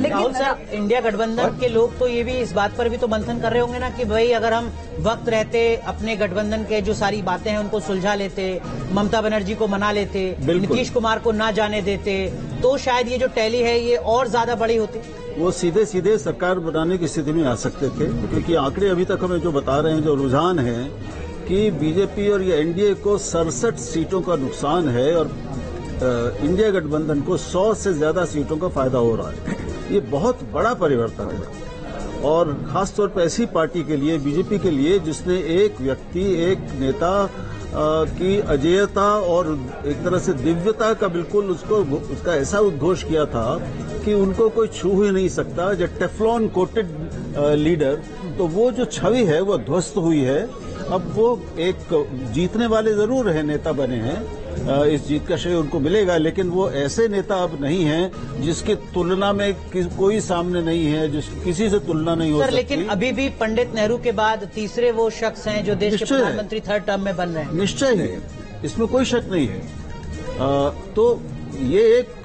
राहुल साहब, इंडिया गठबंधन के लोग तो ये भी इस बात पर भी तो मंथन कर रहे होंगे ना कि भाई अगर हम वक्त रहते अपने गठबंधन के जो सारी बातें हैं उनको सुलझा लेते, ममता बनर्जी को मना लेते, नीतीश कुमार को ना जाने देते, तो शायद ये जो टैली है ये और ज्यादा बड़ी होती। वो सीधे सीधे सरकार बनाने की स्थिति में आ सकते थे, क्योंकि आंकड़े अभी तक हमें जो बता रहे हैं, जो रुझान है कि बीजेपी और ये एनडीए को 67 सीटों का नुकसान है और इंडिया गठबंधन को 100 से ज्यादा सीटों का फायदा हो रहा है। ये बहुत बड़ा परिवर्तन है और खासतौर पर ऐसी पार्टी के लिए, बीजेपी के लिए, जिसने एक व्यक्ति, एक नेता की अजेयता और एक तरह से दिव्यता का बिल्कुल उसका ऐसा उद्घोष किया था कि उनको कोई छू ही नहीं सकता, जो टेफ्लॉन कोटेड लीडर, तो वो जो छवि है वो ध्वस्त हुई है। अब वो एक जीतने वाले जरूर है, नेता बने हैं, इस जीत का श्रेय उनको मिलेगा, लेकिन वो ऐसे नेता अब नहीं हैं जिसकी तुलना में कोई सामने नहीं है, जिसकी किसी से तुलना नहीं हो सकती। लेकिन अभी भी पंडित नेहरू के बाद तीसरे वो शख्स हैं जो देश के प्रधानमंत्री थर्ड टर्म में बन रहे हैं। निश्चय है, इसमें कोई शक नहीं है। तो ये एक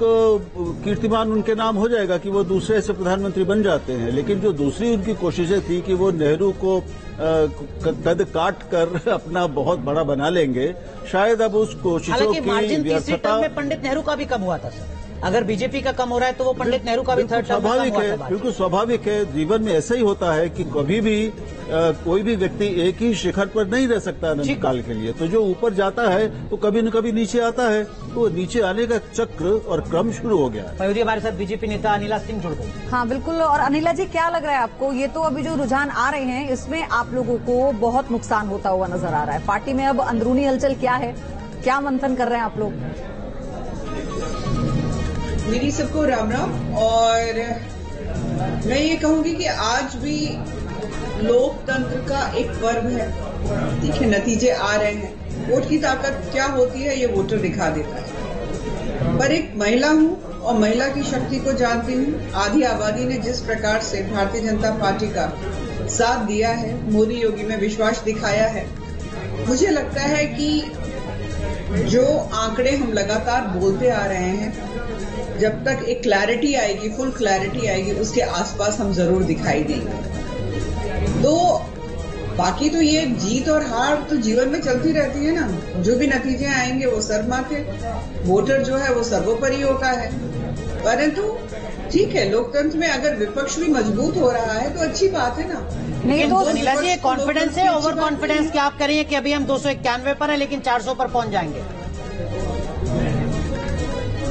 कीर्तिमान उनके नाम हो जाएगा कि वो दूसरे से प्रधानमंत्री बन जाते हैं, लेकिन जो दूसरी उनकी कोशिशें थी कि वो नेहरू को कद काट कर अपना बहुत बड़ा बना लेंगे, शायद अब उस कोशिशों की मार्जिन तीसरे टर्म में पंडित नेहरू का भी कम हुआ था सर। अगर बीजेपी का कम हो रहा है तो वो पंडित नेहरू का भी थर्ड टर्म में कम हुआ था। बिल्कुल स्वाभाविक है, जीवन में ऐसा ही होता है कि कभी भी कोई भी व्यक्ति एक ही शिखर पर नहीं रह सकता अनंत काल के लिए। तो जो ऊपर जाता है तो कभी न कभी नीचे आता है, तो नीचे आने का चक्र और क्रम शुरू हो गया है। मयूरी, हमारे साथ बीजेपी नेता अनिला सिंह जुड़ गई। हाँ बिल्कुल। और अनिला जी, क्या लग रहा है आपको, ये तो अभी जो रुझान आ रहे हैं इसमें आप लोगों को बहुत नुकसान होता हुआ नजर आ रहा है। पार्टी में अब अंदरूनी हलचल क्या है, क्या मंथन कर रहे हैं आप लोग? मेरी सबको राम राम। और मैं ये कहूंगी कि आज भी लोकतंत्र का एक पर्व है। ठीक है, नतीजे आ रहे हैं, वोट की ताकत क्या होती है ये वोटर दिखा देता है। पर एक महिला हूं और महिला की शक्ति को जानती हूं। आधी आबादी ने जिस प्रकार से भारतीय जनता पार्टी का साथ दिया है, मोदी योगी में विश्वास दिखाया है, मुझे लगता है कि जो आंकड़े हम लगातार बोलते आ रहे हैं, जब तक एक क्लैरिटी आएगी, फुल क्लैरिटी आएगी, उसके आसपास हम जरूर दिखाई देंगे। तो बाकी तो ये जीत और हार तो जीवन में चलती रहती है ना। जो भी नतीजे आएंगे वो सर्वमान्य, वोटर जो है वो सर्वोपरि होता है। परंतु ठीक है, लोकतंत्र में अगर विपक्ष भी मजबूत हो रहा है तो अच्छी बात है ना। नहीं तो अनिला जी, कॉन्फिडेंस है, ओवर कॉन्फिडेंस क्या आप करेंगे कि अभी हम 291 पर है लेकिन 400 पर पहुंच जाएंगे?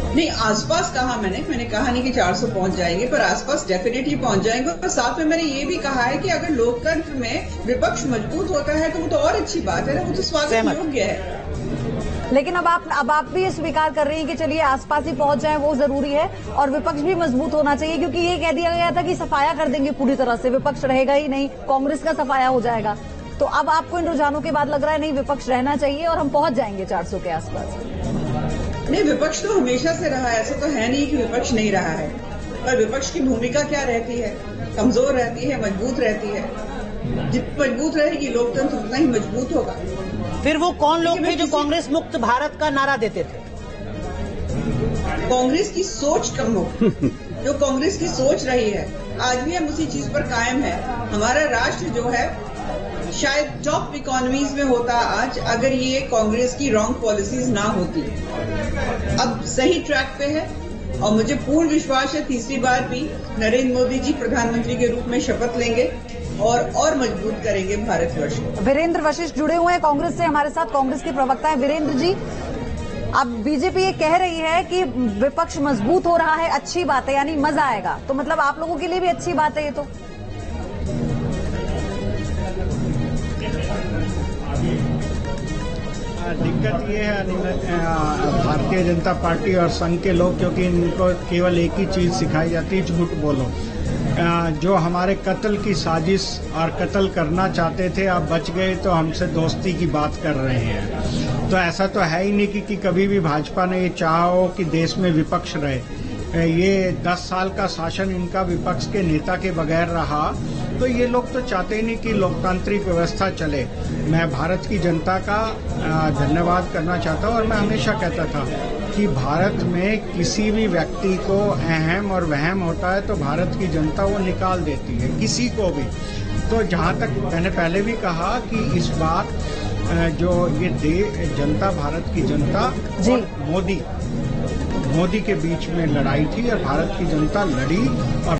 नहीं, आसपास कहा मैंने कहा नहीं कि 400 पहुंच जाएंगे, पर आसपास डेफिनेटली पहुंच जाएंगे। और साथ में मैंने ये भी कहा है कि अगर लोकतंत्र में विपक्ष मजबूत होता है तो वो तो और अच्छी बात है ना, वो तो स्वागत योग्य है। लेकिन अब आप भी ये स्वीकार कर रही हैं कि चलिए आसपास ही पहुंच जाए वो जरूरी है और विपक्ष भी मजबूत होना चाहिए, क्योंकि ये कह दिया गया था कि सफाया कर देंगे पूरी तरह से, विपक्ष रहेगा ही नहीं, कांग्रेस का सफाया हो जाएगा। तो अब आपको इन रुझानों के बाद लग रहा है नहीं, विपक्ष रहना चाहिए और हम पहुंच जाएंगे 400 के आसपास? नहीं, विपक्ष तो हमेशा से रहा है, ऐसा तो है नहीं कि विपक्ष नहीं रहा है। पर विपक्ष की भूमिका क्या रहती है? कमजोर रहती है, मजबूत रहती है। जितनी मजबूत रहेगी लोकतंत्र उतना ही मजबूत होगा। फिर वो कौन लोग थे जो कांग्रेस मुक्त भारत का नारा देते थे? कांग्रेस की सोच कम हो, जो कांग्रेस की सोच रही है, आज भी हम उसी चीज पर कायम है। हमारा राष्ट्र जो है शायद टॉप इकोनॉमीज में होता आज, अगर ये कांग्रेस की रॉन्ग पॉलिसीज ना होती। अब सही ट्रैक पे है और मुझे पूर्ण विश्वास है तीसरी बार भी नरेंद्र मोदी जी प्रधानमंत्री के रूप में शपथ लेंगे और मजबूत करेंगे भारतवर्ष को। वीरेंद्र वशिष्ठ जुड़े हुए हैं कांग्रेस से हमारे साथ, कांग्रेस के प्रवक्ता है। वीरेंद्र जी, अब बीजेपी ये कह रही है कि विपक्ष मजबूत हो रहा है, अच्छी बात है, यानी मजा आएगा, तो मतलब आप लोगों के लिए भी अच्छी बात है ये तो? दिक्कत ये है भारतीय जनता पार्टी और संघ के लोग, क्योंकि इनको केवल एक ही चीज सिखाई जाती है, झूठ बोलो। जो हमारे कत्ल की साजिश और कत्ल करना चाहते थे, आप बच गए तो हमसे दोस्ती की बात कर रहे हैं। तो ऐसा तो है ही नहीं कि कभी भी भाजपा ने ये चाहा हो कि देश में विपक्ष रहे। ये 10 साल का शासन इनका विपक्ष के नेता के बगैर रहा तो ये लोग तो चाहते ही नहीं कि लोकतांत्रिक व्यवस्था चले। मैं भारत की जनता का धन्यवाद करना चाहता हूँ और मैं हमेशा कहता था कि भारत में किसी भी व्यक्ति को अहम और वहम होता है तो भारत की जनता वो निकाल देती है, किसी को भी। तो जहाँ तक मैंने पहले भी कहा कि इस बार जो ये जनता, भारत की जनता और मोदी के बीच में लड़ाई थी और भारत की जनता लड़ी और